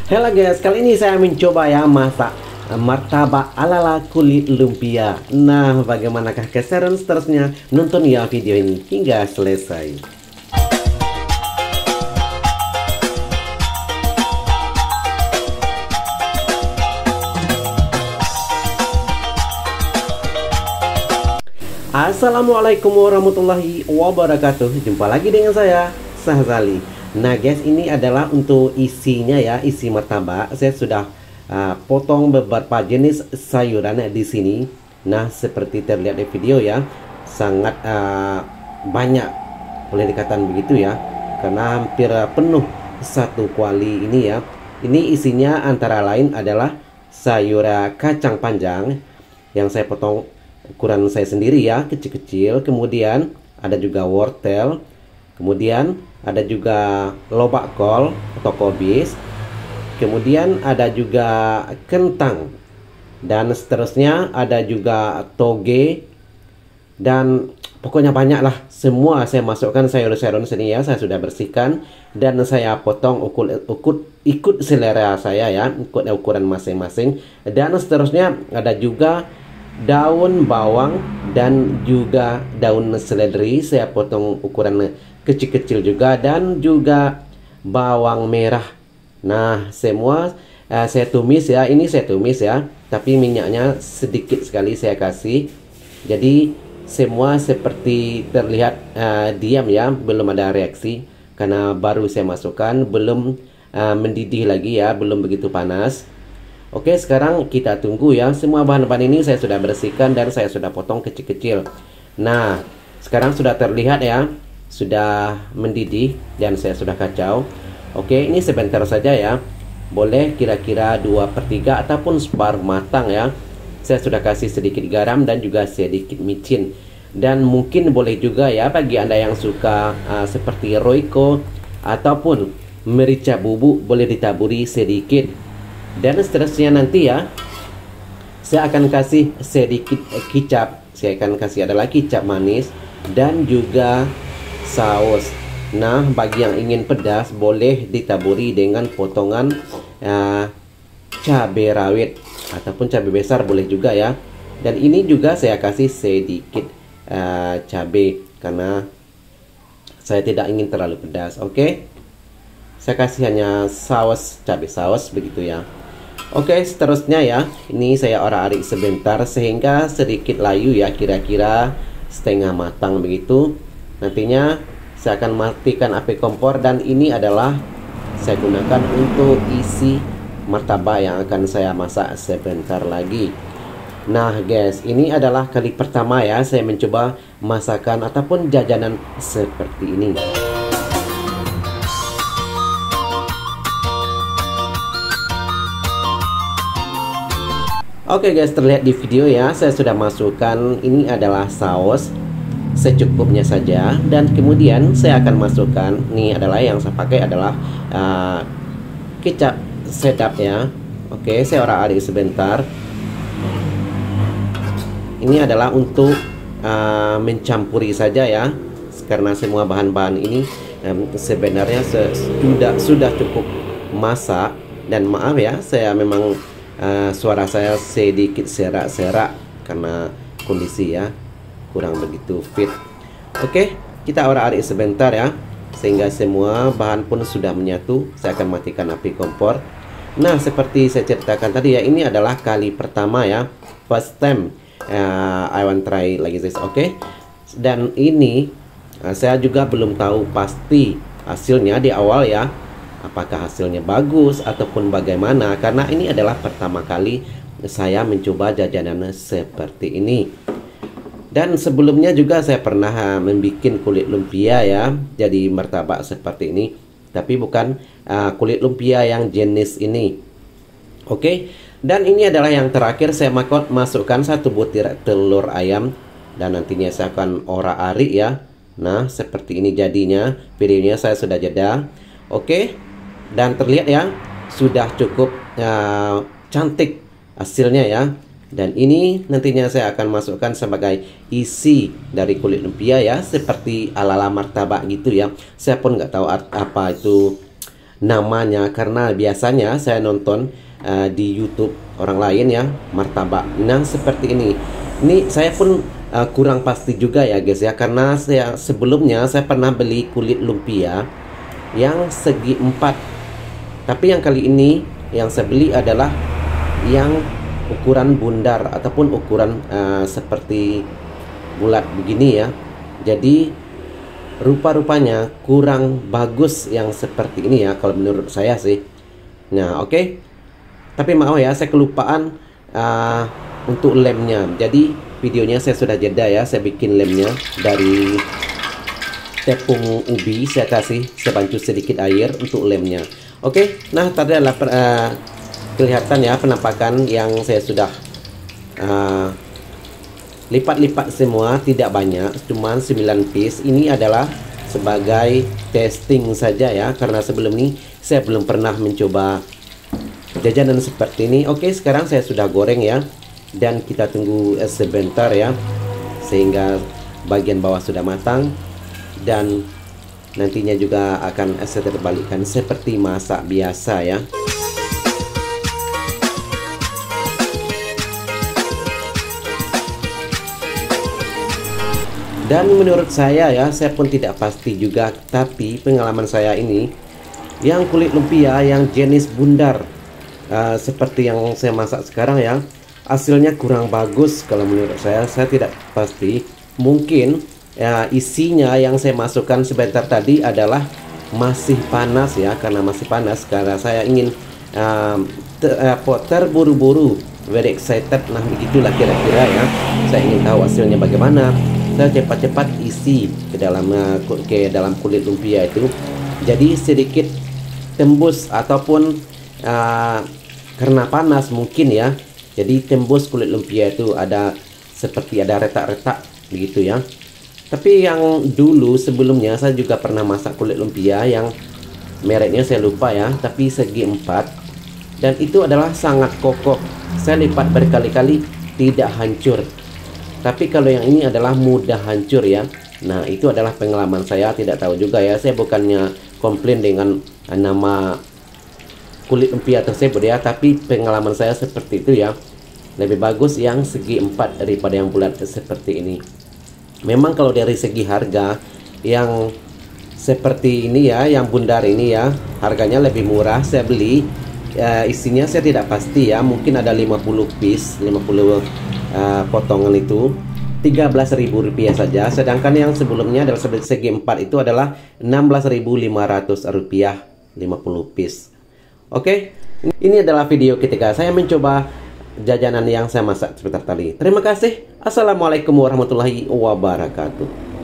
Halo guys, kali ini saya mencoba ya masak martabak ala kulit lumpia. Nah, bagaimanakah keseruan seterusnya? Nonton ya video ini hingga selesai. Assalamualaikum warahmatullahi wabarakatuh. Jumpa lagi dengan saya, Sahzali. Nah guys, ini adalah untuk isinya ya, isi martabak. Saya sudah potong beberapa jenis sayuran di sini. Nah, seperti terlihat di video ya, sangat banyak, boleh dikatakan begitu ya, karena hampir penuh satu kuali ini ya. Ini isinya antara lain adalah sayur kacang panjang yang saya potong ukuran saya sendiri ya, kecil-kecil. Kemudian ada juga wortel. Kemudian ada juga lobak kol atau kobis. Kemudian ada juga kentang. Dan seterusnya ada juga toge. Dan pokoknya banyak lah. Semua saya masukkan sayur-sayuran sini ya. Saya sudah bersihkan. Dan saya potong ikut selera saya ya. Ikut ukuran masing-masing. Dan seterusnya ada juga daun bawang dan juga daun seledri. Saya potong ukuran kecil-kecil juga, dan juga bawang merah. Nah, semua saya tumis ya. Ini saya tumis ya, tapi minyaknya sedikit sekali saya kasih. Jadi semua seperti terlihat diam ya, belum ada reaksi karena baru saya masukkan, belum mendidih lagi ya, belum begitu panas. Oke, sekarang kita tunggu ya. Semua bahan-bahan ini saya sudah bersihkan dan saya sudah potong kecil-kecil. Nah, sekarang sudah terlihat ya, sudah mendidih dan saya sudah kacau. Oke, ini sebentar saja ya. Boleh kira-kira 2/3 ataupun separuh matang ya. Saya sudah kasih sedikit garam dan juga sedikit micin. Dan mungkin boleh juga ya, bagi Anda yang suka seperti Royco ataupun merica bubuk, boleh ditaburi sedikit. Dan seterusnya nanti ya, saya akan kasih sedikit kicap. Saya akan kasih adalah kicap manis dan juga saus. Nah, bagi yang ingin pedas boleh ditaburi dengan potongan cabai rawit ataupun cabai besar boleh juga ya. Dan ini juga saya kasih sedikit cabai karena saya tidak ingin terlalu pedas. Oke, saya kasih hanya saus, cabai saus begitu ya. Oke, seterusnya ya, ini saya orak-arik sebentar sehingga sedikit layu ya, kira-kira setengah matang begitu. Nantinya saya akan matikan api kompor, dan ini adalah saya gunakan untuk isi martabak yang akan saya masak sebentar lagi. Nah guys, ini adalah kali pertama ya saya mencoba masakan ataupun jajanan seperti ini. Oke guys, terlihat di video ya, saya sudah masukkan, ini adalah saus secukupnya saja. Dan kemudian saya akan masukkan, ini adalah yang saya pakai adalah kecap sedap ya. Oke, saya orak-arik sebentar. Ini adalah untuk mencampuri saja ya, karena semua bahan-bahan ini sebenarnya sudah cukup masak. Dan maaf ya, saya memang suara saya sedikit serak-serak karena kondisi ya kurang begitu fit. Oke, kita orak-arik sebentar ya, sehingga semua bahan pun sudah menyatu. Saya akan matikan api kompor. Nah, seperti saya ceritakan tadi ya, ini adalah kali pertama ya, first time I want try like this. Oke, dan ini saya juga belum tahu pasti hasilnya di awal ya, apakah hasilnya bagus ataupun bagaimana, karena ini adalah pertama kali saya mencoba jajanan seperti ini. Dan sebelumnya juga saya pernah membuat kulit lumpia ya, jadi martabak seperti ini, tapi bukan kulit lumpia yang jenis ini. Oke, dan ini adalah yang terakhir, saya masukkan 1 butir telur ayam, dan nantinya saya akan orak-arik ya. Nah, seperti ini jadinya. Videonya saya sudah jeda. Oke, dan terlihat ya, sudah cukup cantik hasilnya ya. Dan ini nantinya saya akan masukkan sebagai isi dari kulit lumpia ya, seperti ala-ala martabak gitu ya. Saya pun nggak tahu apa itu namanya, karena biasanya saya nonton di YouTube orang lain ya, martabak yang seperti ini. Ini saya pun kurang pasti juga ya guys ya, karena sebelumnya saya pernah beli kulit lumpia yang segi 4, tapi yang kali ini yang saya beli adalah yang ukuran bundar ataupun ukuran seperti bulat begini ya. Jadi rupa-rupanya kurang bagus yang seperti ini ya kalau menurut saya sih. Nah oke. Tapi maaf ya, saya kelupaan untuk lemnya. Jadi videonya saya sudah jeda ya, saya bikin lemnya dari tepung ubi. Saya kasih sebancu sedikit air untuk lemnya. Oke, nah tadi adalah kelihatan ya penampakan yang saya sudah lipat-lipat semua, tidak banyak, cuman 9 piece. Ini adalah sebagai testing saja ya, karena sebelum ini saya belum pernah mencoba jajanan seperti ini. Oke, sekarang saya sudah goreng ya, dan kita tunggu sebentar ya, sehingga bagian bawah sudah matang, dan nantinya juga akan saya terbalikkan seperti masak biasa ya. Dan menurut saya ya, saya pun tidak pasti juga, tapi pengalaman saya ini, yang kulit lumpia yang jenis bundar seperti yang saya masak sekarang ya, hasilnya kurang bagus kalau menurut saya. Saya tidak pasti, mungkin ya, isinya yang saya masukkan sebentar tadi adalah masih panas ya, karena masih panas, karena saya ingin terburu-buru, very excited, nah begitulah kira-kira ya. Saya ingin tahu hasilnya bagaimana. Saya cepat-cepat isi ke dalam kulit lumpia itu. Jadi sedikit tembus ataupun karena panas mungkin ya, jadi tembus kulit lumpia itu ada seperti ada retak-retak begitu ya. Tapi yang dulu sebelumnya saya juga pernah masak kulit lumpia yang mereknya saya lupa ya, tapi segi 4, dan itu adalah sangat kokoh. Saya lipat berkali-kali tidak hancur. Tapi kalau yang ini adalah mudah hancur ya. Nah itu adalah pengalaman saya, tidak tahu juga ya, saya bukannya komplain dengan nama kulit lumpia tersebut ya, tapi pengalaman saya seperti itu ya. Lebih bagus yang segi 4 daripada yang bulat seperti ini. Memang kalau dari segi harga, yang seperti ini ya, yang bundar ini ya, harganya lebih murah. Saya beli isinya saya tidak pasti ya, mungkin ada 50 piece, 50 potongan itu, Rp13.000 saja. Sedangkan yang sebelumnya adalah segi 4 itu adalah Rp16.500, 50 piece. Oke, ini adalah video ketika saya mencoba jajanan yang saya masak sebentar tadi. Terima kasih. Assalamualaikum warahmatullahi wabarakatuh.